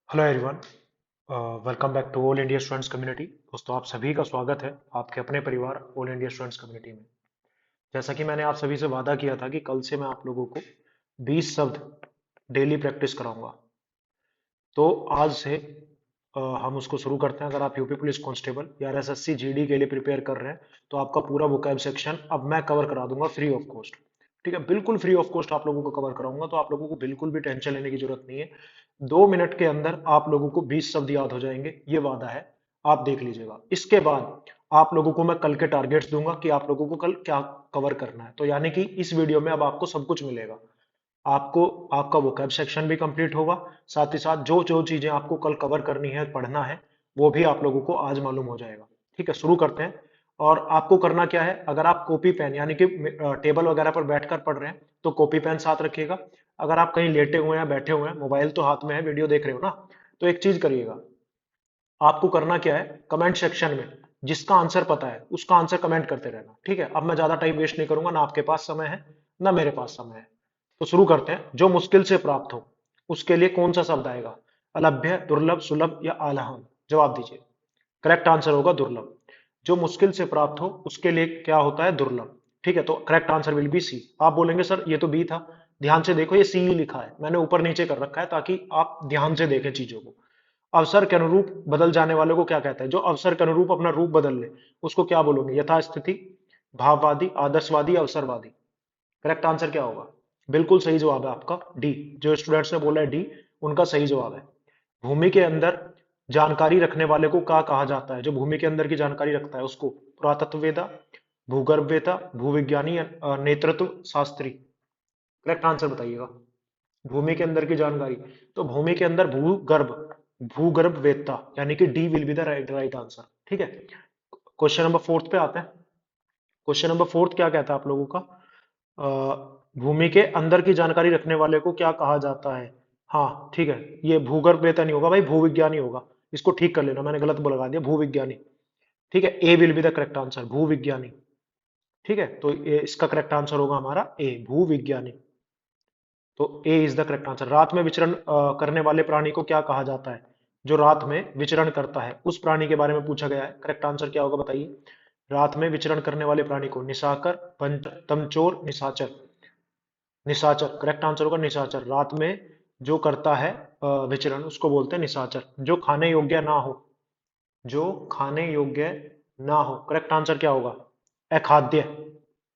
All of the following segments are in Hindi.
Hello everyone, welcome back to all India students community. दोस्तों, आप सभी का स्वागत है आपके अपने परिवार ऑल इंडिया स्टूडेंट्स कम्युनिटी में। जैसा कि मैंने आप सभी से वादा किया था कि कल से मैं आप लोगों को 20 शब्द डेली प्रैक्टिस कराऊंगा, तो आज से हम उसको शुरू करते हैं। अगर आप यूपी पुलिस कांस्टेबल या एसएससी जीडी के लिए प्रिपेयर कर रहे हैं तो आपका पूरा वोकैब सेक्शन अब मैं कवर करा दूंगा फ्री ऑफ कॉस्ट। ठीक है, बिल्कुल फ्री ऑफ कॉस्ट आप लोगों को कवर कराऊंगा, तो आप लोगों को बिल्कुल भी टेंशन लेने की जरूरत नहीं है। 2 मिनट के अंदर आप लोगों को 20 शब्द याद हो जाएंगे, ये वादा है। आप देख लीजिएगा। इसके बाद आप लोगों को मैं कल के टारगेट्स दूंगा कि आप लोगों को कल क्या कवर करना है। तो यानी कि इस वीडियो में अब आपको सब कुछ मिलेगा। आपको आपका वोकैब सेक्शन भी कंप्लीट होगा, साथ ही साथ जो जो चीजें आपको कल कवर करनी है, पढ़ना है, वो भी आप लोगों को आज मालूम हो जाएगा। ठीक है, शुरू करते हैं। और आपको करना क्या है, अगर आप कॉपी पेन यानी कि टेबल वगैरह पर बैठकर पढ़ रहे हैं तो कॉपी पेन साथ रखिएगा। अगर आप कहीं लेटे हुए हैं, बैठे हुए हैं, मोबाइल तो हाथ में है, वीडियो देख रहे हो ना, तो एक चीज करिएगा। आपको करना क्या है, कमेंट सेक्शन में जिसका आंसर पता है उसका आंसर कमेंट करते रहना। ठीक है, अब मैं ज्यादा टाइम वेस्ट नहीं करूंगा, ना आपके पास समय है ना मेरे पास समय है। तो शुरू करते हैं। जो मुश्किल से प्राप्त हो उसके लिए कौन सा शब्द आएगा? अलभ्य, दुर्लभ, सुलभ या आलहन? जवाब दीजिए। करेक्ट आंसर होगा दुर्लभ। जो मुश्किल से प्राप्त हो उसके लिए क्या होता है? दुर्लभ। ठीक है, तो correct answer will be C. आप बोलेंगे सर ये तो बी था। ध्यान से देखो, ये सी ही लिखा है, मैंने ऊपर नीचे कर रखा है ताकि आप ध्यान से देखें चीजों को। अवसर के अनुरूप बदल जाने वाले को क्या कहते हैं? जो अवसर के अनुरूप अपना रूप बदल ले उसको क्या बोलोगे? यथास्थिति, भाववादी, आदर्शवादी, अवसरवादी? करेक्ट आंसर क्या होगा? बिल्कुल सही जवाब है आपका डी। जो स्टूडेंट्स ने बोला है डी, उनका सही जवाब है। भूमि के अंदर जानकारी रखने वाले को क्या कहा जाता है? जो भूमि के अंदर की जानकारी रखता है उसको पुरातत्ववेदा, भूगर्भवेता, भूविज्ञानी या नेतृत्व शास्त्री? करेक्ट आंसर बताइएगा। भूमि के अंदर की जानकारी, तो भूमि के अंदर भूगर्भ, भूगर्भ वेत्ता, यानी कि D will be the right right answer. ठीक है, क्वेश्चन नंबर फोर्थ पे आते हैं। क्वेश्चन नंबर फोर्थ क्या कहता है आप लोगों का? भूमि के अंदर की जानकारी रखने वाले को क्या कहा जाता है? हाँ ठीक है, ये भूगर्भ वेत्ता नहीं होगा भाई, भूविज्ञानी होगा। इसको ठीक कर लेना, मैंने गलत लगा दिया, भूविज्ञानी। ठीक है, A will be the correct answer, भूविज्ञानी। ठीक है, तो इसका करेक्ट आंसर होगा हमारा ए, भूविज्ञानी। तो ए इज द करेक्ट आंसर। रात में विचरण करने वाले प्राणी को क्या कहा जाता है? जो रात में विचरण करता है उस प्राणी के बारे में पूछा गया है। करेक्ट आंसर क्या होगा बताइए? रात में विचरण करने वाले प्राणी को निशाकर, तमचोर, निशाचर? निशाचर करेक्ट आंसर होगा, निशाचर। रात में जो करता है विचरण उसको बोलते हैं निशाचर। जो खाने योग्य ना हो, जो खाने योग्य ना हो, करेक्ट आंसर क्या होगा? अखाद्य।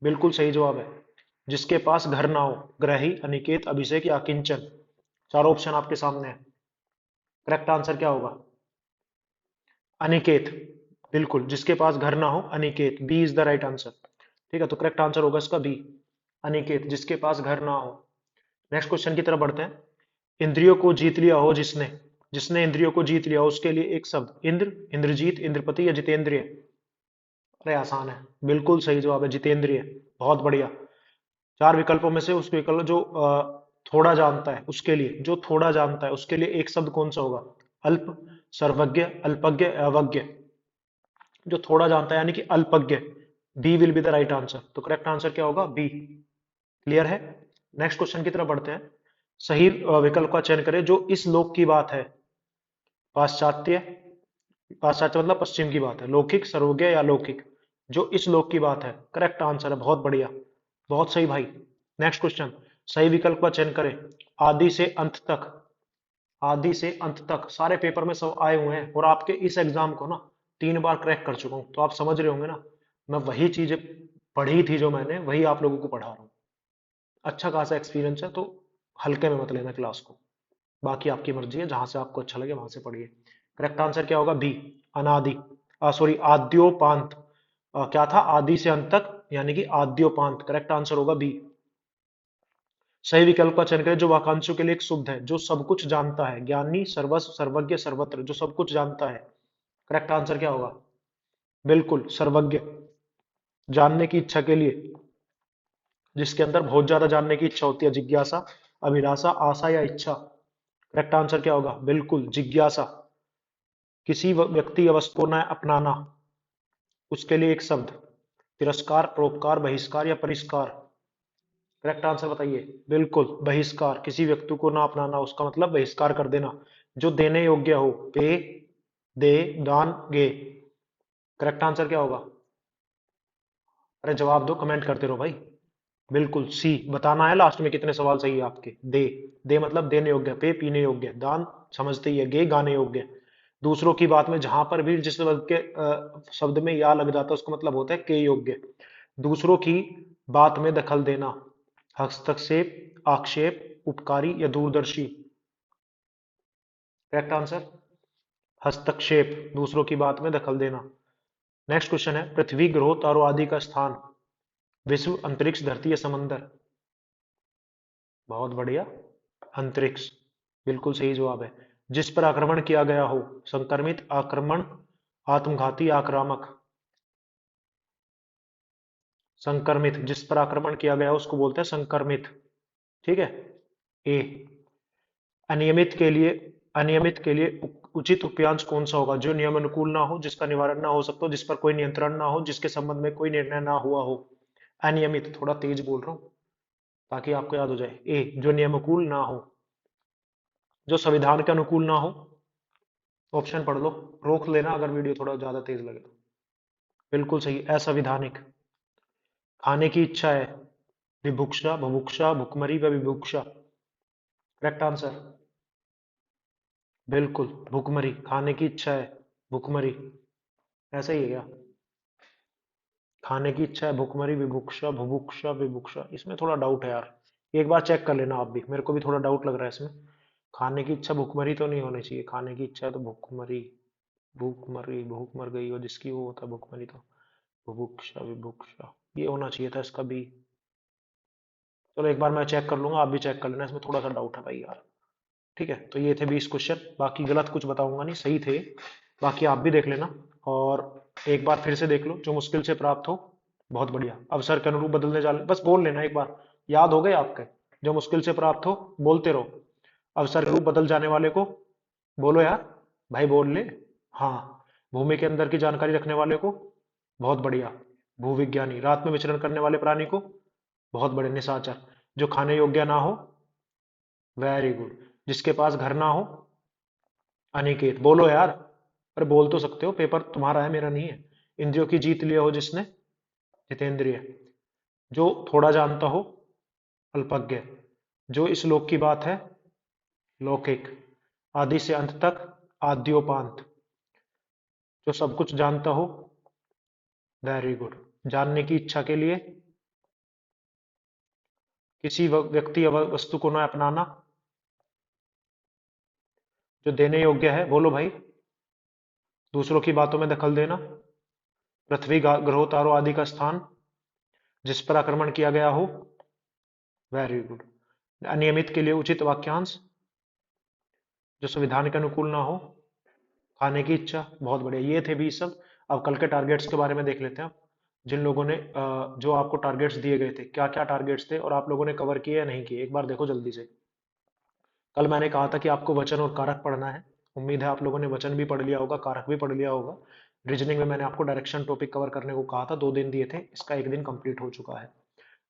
बिल्कुल सही जवाब है। जिसके पास घर ना हो, ग्रही, अनिकेत, अभिषेक या अकिंचन? चारों ऑप्शन आपके सामने है। करेक्ट आंसर क्या होगा? अनिकेत। बिल्कुल, जिसके पास घर ना हो, Aniket, B is the right answer. ठीक है, तो करेक्ट आंसर होगा इसका बी, अनिकेत, जिसके पास घर ना हो। नेक्स्ट क्वेश्चन की तरफ बढ़ते हैं। इंद्रियों को जीत लिया हो जिसने, जिसने इंद्रियों को जीत लिया हो उसके लिए एक शब्द। इंद्र, इंद्रजीत, इंद्रपति या जितेंद्रिय? अरे आसान है, बिल्कुल सही जवाब है जितेंद्रिय। बहुत बढ़िया। चार विकल्पों में से उस विकल्प जो थोड़ा जानता है उसके लिए, जो थोड़ा जानता है उसके लिए एक शब्द कौन सा होगा? अल्प, सर्वज्ञ, अल्पज्ञ, अवज्ञ? जो थोड़ा जानता है यानी कि अल्पज्ञ। B will be the right answer. तो करेक्ट आंसर क्या होगा? बी। क्लियर है? नेक्स्ट क्वेश्चन की तरफ बढ़ते हैं। सही विकल्प का चयन करें जो इस लोक की बात है। पाश्चात्य, पाश्चात्य मतलब पश्चिम की बात है, लौकिक, सर्वज्ञ या लौकिक? जो इस लोक की बात है, करेक्ट आंसर है। बहुत बढ़िया, बहुत सही भाई। नेक्स्ट क्वेश्चन, सही विकल्प का चयन करें। आदि से अंत तक, आदि से अंत तक सारे पेपर में सब आए हुए हैं और आपके इस एग्जाम को ना 3 बार क्रैक कर चुका हूं, तो आप समझ रहे होंगे ना, मैं वही चीजें पढ़ी थी जो मैंने, वही आप लोगों को पढ़ा रहा हूँ। अच्छा खासा एक्सपीरियंस है, तो हल्के में मत लेना क्लास को। बाकी आपकी मर्जी है, जहां से आपको अच्छा लगे वहां से पढ़िए। करेक्ट आंसर क्या होगा? बी, अनादि, सॉरी आद्योपांत। क्या था? आदि से अंत तक, यानी कि आद्योपांत। करेक्ट आंसर होगा बी। सही विकल्प का चयन करें जो वाकांशों के लिए एक शुद्ध है। जो सब कुछ जानता है, ज्ञानी, सर्वस्व, सर्वज्ञ, सर्वत्र? जो सब कुछ जानता है, करेक्ट आंसर क्या होगा? बिल्कुल सर्वज्ञ। जानने की इच्छा के लिए, जिसके अंदर बहुत ज्यादा जानने की इच्छा होती है, जिज्ञासा, अभिलाषा, आशा या इच्छा? करेक्ट आंसर क्या होगा? बिल्कुल जिज्ञासा। किसी व्यक्ति या वस्तु को न अपनाना, उसके लिए एक शब्द। तिरस्कार, परोपकार, बहिष्कार या परिष्कार? करेक्ट आंसर बताइए। बिल्कुल, बहिष्कार, किसी व्यक्ति को ना अपनाना, उसका मतलब बहिष्कार कर देना। जो देने योग्य हो, पे, दे, दान, गे। करेक्ट आंसर क्या होगा? अरे जवाब दो, कमेंट करते रहो भाई। बिल्कुल सी, बताना है लास्ट में कितने सवाल सही है आपके। दे, दे मतलब देने योग्य, पे पीने योग्य, दान समझते ही है, गे गाने योग्य। दूसरों की बात में जहां पर भी जिस वर्ग के शब्द में या लग जाता है उसका मतलब होता है के योग्य। दूसरों की बात में दखल देना, हस्तक्षेप, आक्षेप, उपकारी या दूरदर्शी। करेक्ट आंसर हस्तक्षेप, दूसरों की बात में दखल देना। नेक्स्ट क्वेश्चन है, पृथ्वी, ग्रहों, तारों आदि का स्थान, विश्व, अंतरिक्ष, धरती या समंदर। बहुत बढ़िया, अंतरिक्ष, बिल्कुल सही जवाब है। जिस पर आक्रमण किया गया हो, संक्रमित, आक्रमण, आत्मघाती, आक्रामक। संक्रमित, जिस पर आक्रमण किया गया हो उसको बोलते हैं संक्रमित। ठीक है। ए, अनियमित के लिए, अनियमित के लिए उचित उपयांश कौन सा होगा? जो नियम अनुकूल ना हो, जिसका निवारण ना हो सकता हो, जिस पर कोई नियंत्रण ना हो, जिसके संबंध में कोई निर्णय ना हुआ हो। अनियमित, थोड़ा तेज बोल रहा हूँ ताकि आपको याद हो जाए। ए, जो नियमानुकूल ना हो, जो संविधान के अनुकूल ना हो। ऑप्शन पढ़ लो, रोक लेना अगर वीडियो थोड़ा ज्यादा तेज लगे तो। बिल्कुल सही, असंविधानिक। खाने की इच्छा है, विभुक्षा, बुभुक्षा, भुखमरी व विभुक्षा। करेक्ट आंसर बिल्कुल भुखमरी, खाने की इच्छा है, भुखमरी। ऐसा ही है क्या? खाने की इच्छा है, भुखमरी, विभुक्षा, बुभुक्षा, विभुक्षा, इसमें थोड़ा डाउट है यार। एक बार चेक कर लेना आप भी, मेरे को भी थोड़ा डाउट लग रहा है इसमें। खाने की इच्छा भुखमरी तो नहीं होनी चाहिए, खाने की इच्छा है तो भुखमरी। भूख मर गई, भूख मर गई, और जिसकी वो होता है भुखमरी तो बुभुक्षा, विभुक्षा, ये होना चाहिए था इसका भी। चलो एक बार मैं चेक कर लूंगा, आप भी चेक कर लेना, इसमें थोड़ा सा डाउट है भाई यार। ठीक है, तो ये थे 20 क्वेश्चन, बाकी गलत कुछ बताऊंगा नहीं, सही थे। बाकी आप भी देख लेना, और एक बार फिर से देख लो, जो मुश्किल से प्राप्त हो। बहुत बढ़िया, अवसर के अनुरूप बदलने जा बस बोल लेना एक बार, याद हो गए आपके? जो मुश्किल से प्राप्त हो, बोलते रहो। अवसर के रूप बदल जाने वाले को, बोलो यार, भाई बोल ले। हाँ, भूमि के अंदर की जानकारी रखने वाले को, बहुत बढ़िया, भूविज्ञानी। रात में विचरण करने वाले प्राणी को, बहुत बड़े, निशाचर। जो खाने योग्य ना हो, वेरी गुड। जिसके पास घर ना हो, अनिकेत। बोलो यार, अरे बोल तो सकते हो, पेपर तुम्हारा है मेरा नहीं है। इंद्रियों की जीत लिया हो जिसने, जितेंद्रिय। जो थोड़ा जानता हो, अल्पज्ञ। जो इस लोक की बात है, लौकिक। आदि से अंत तक, आद्योपांत। जो सब कुछ जानता हो, वेरी गुड। जानने की इच्छा के लिए, किसी व्यक्ति या वस्तु को न अपनाना। जो देने योग्य है, बोलो भाई, दूसरों की बातों में दखल देना। पृथ्वी, ग्रहों, तारों आदि का स्थान, जिस पर आक्रमण किया गया हो, वेरी गुड। अनियमित के लिए उचित वाक्यांश, जो संविधान के अनुकूल ना हो। खाने की इच्छा, बहुत बढ़िया, ये थे भी सब। अब कल के टारगेट्स के बारे में देख लेते हैं। जिन लोगों ने जो आपको टारगेट्स दिए गए थे, क्या क्या टारगेट्स थे और आप लोगों ने कवर किए या नहीं किए, एक बार देखो जल्दी से। कल मैंने कहा था कि आपको वचन और कारक पढ़ना है। उम्मीद है आप लोगों ने वचन भी पढ़ लिया होगा, कारक भी पढ़ लिया होगा। रीजनिंग में मैंने आपको डायरेक्शन टॉपिक कवर करने को कहा था, 2 दिन दिए थे, इसका एक दिन कंप्लीट हो चुका है।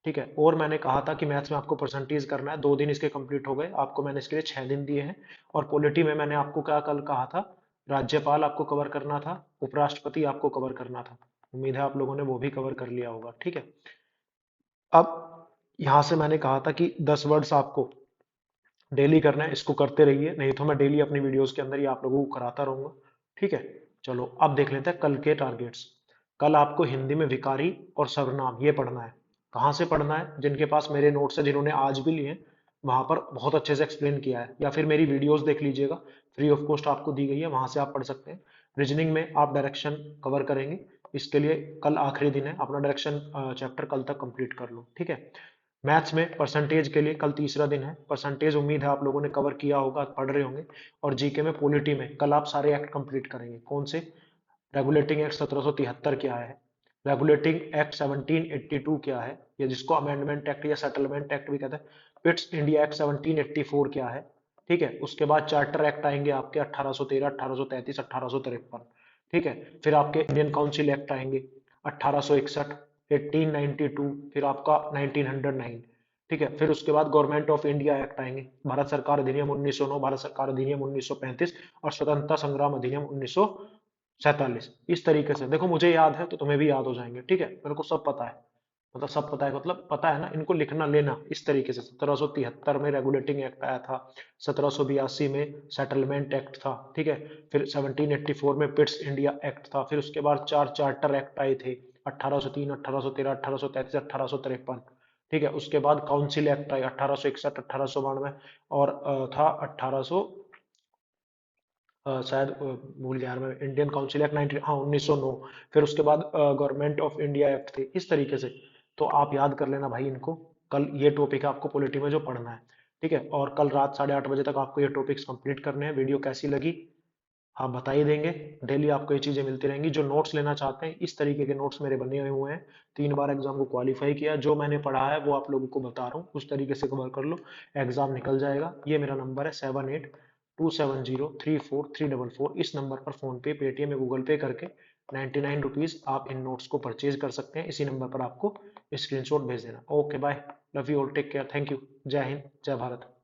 ठीक है, और मैंने कहा था कि मैथ्स में आपको परसेंटेज करना है, 2 दिन इसके कंप्लीट हो गए, आपको मैंने इसके लिए 6 दिन दिए हैं। और पॉलिटी में मैंने आपको क्या कल कहा था? राज्यपाल आपको कवर करना था, उपराष्ट्रपति आपको कवर करना था। उम्मीद है आप लोगों ने वो भी कवर कर लिया होगा। ठीक है, अब यहां से मैंने कहा था कि 10 वर्ड्स आपको डेली करना है, इसको करते रहिए, नहीं तो मैं डेली अपनी वीडियोस के अंदर ही आप लोगों को कराता रहूंगा। ठीक है, चलो अब देख लेते हैं कल के टारगेट्स। कल आपको हिंदी में विकारी और सर्वनाम ये पढ़ना है। कहाँ से पढ़ना है? जिनके पास मेरे नोट्स है, जिन्होंने आज भी लिए हैं, वहां पर बहुत अच्छे से एक्सप्लेन किया है, या फिर मेरी वीडियोस देख लीजिएगा, फ्री ऑफ कॉस्ट आपको दी गई है, वहां से आप पढ़ सकते हैं। रीजनिंग में आप डायरेक्शन कवर करेंगे, इसके लिए कल आखिरी दिन है, अपना डायरेक्शन चैप्टर कल तक कंप्लीट कर लो। ठीक है, मैथ्स में परसेंटेज के लिए कल तीसरा दिन है। परसेंटेज उम्मीद है आप लोगों ने कवर किया होगा, पढ़ रहे होंगे। और जीके में, पॉलिटी में कल आप सारे एक्ट कंप्लीट करेंगे। कौन से? रेगुलेटिंग एक्ट 1773 क्या है, रेगुलेटिंग एक्ट 1782 क्या है, या जिसको अमेंडमेंट एक्ट या सेटलमेंट एक्ट भी कहते हैं, पिट्स इंडिया एक्ट 1784 क्या है। ठीक है, उसके बाद चार्टर एक्ट आएंगे आपके 1813, 1833, 1853। ठीक है, फिर आपके इंडियन काउंसिल एक्ट आएंगे 1861, 1892, फिर आपका 1909। ठीक है, फिर उसके बाद गवर्नमेंट ऑफ इंडिया एक्ट आएंगे, भारत सरकार अधिनियम 1909, भारत सरकार अधिनियम 1935 और स्वतंत्रता संग्राम अधिनियम 1947। इस तरीके से देखो, मुझे याद है तो तुम्हें भी याद हो जाएंगे, ठीक है, मेरे को सब पता है, मतलब सब पता है, मतलब पता है ना, इनको लिखना लेना इस तरीके से। 1773 में रेगुलेटिंग एक्ट आया था, 1782 में सेटलमेंट एक्ट था, ठीक है, फिर 1784 में पिट्स इंडिया एक्ट था, फिर उसके बाद चार चार्टर एक्ट आए थे, 1803, 1813, 1833, 1853, ठीक है, उसके बाद काउंसिल एक्ट आई 1861, 1892 और था 1800, शायद भूल गया यार मैं, इंडियन काउंसिल एक्ट 19, हाँ 1909। फिर उसके बाद गवर्नमेंट ऑफ इंडिया एक्ट थे, इस तरीके से। तो आप याद कर लेना भाई इनको, कल ये टॉपिक है आपको पॉलिटी में जो पढ़ना है, ठीक है, और कल रात 8:30 बजे तक आपको ये टॉपिक्स कंप्लीट करने हैं। वीडियो कैसी लगी आप बता ही देंगे, डेली आपको ये चीजें मिलती रहेंगी। जो नोट्स लेना चाहते हैं, इस तरीके के नोट्स मेरे बने हुए हैं, 3 बार एग्जाम को क्वालिफाई किया, जो मैंने पढ़ा है वो आप लोगों को बता रहा हूँ, उस तरीके से कवर कर लो, एग्जाम निकल जाएगा। ये मेरा नंबर है 7827034344, इस नंबर पर फोन पे, पेटीएम या गूगल पे करके 99 रुपीज आप इन नोट्स को परचेज कर सकते हैं। इसी नंबर पर आपको स्क्रीनशॉट भेज देना। Okay bye, love you all, take care, thank you, Jai Hind, जय भारत।